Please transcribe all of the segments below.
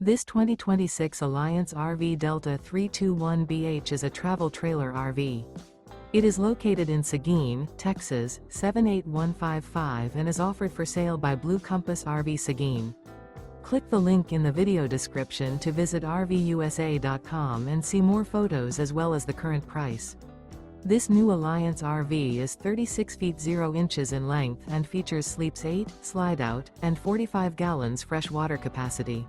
This 2026 Alliance RV Delta 321BH is a travel trailer RV. It is located in Seguin, Texas, 78155 and is offered for sale by Blue Compass RV Seguin. Click the link in the video description to visit RVUSA.com and see more photos as well as the current price. This new Alliance RV is 36 feet 0 inches in length and features sleeps 8, slide-out, and 45 gallons fresh water capacity.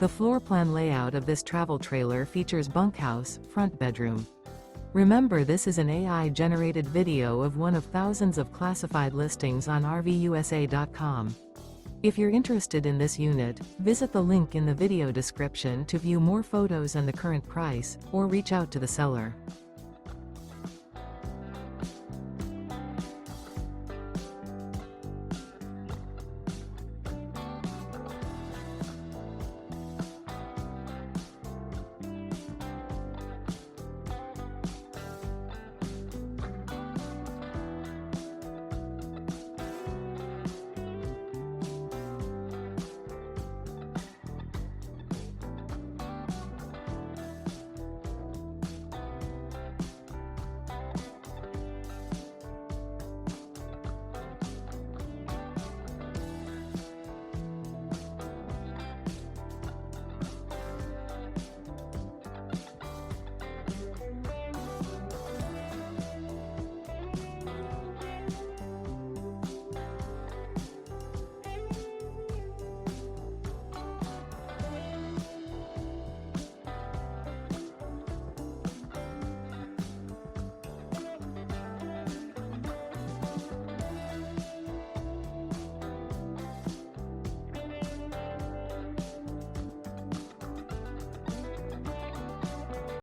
The floor plan layout of this travel trailer features bunkhouse, front bedroom. Remember, this is an AI-generated video of one of thousands of classified listings on RVUSA.com. If you're interested in this unit, visit the link in the video description to view more photos and the current price, or reach out to the seller.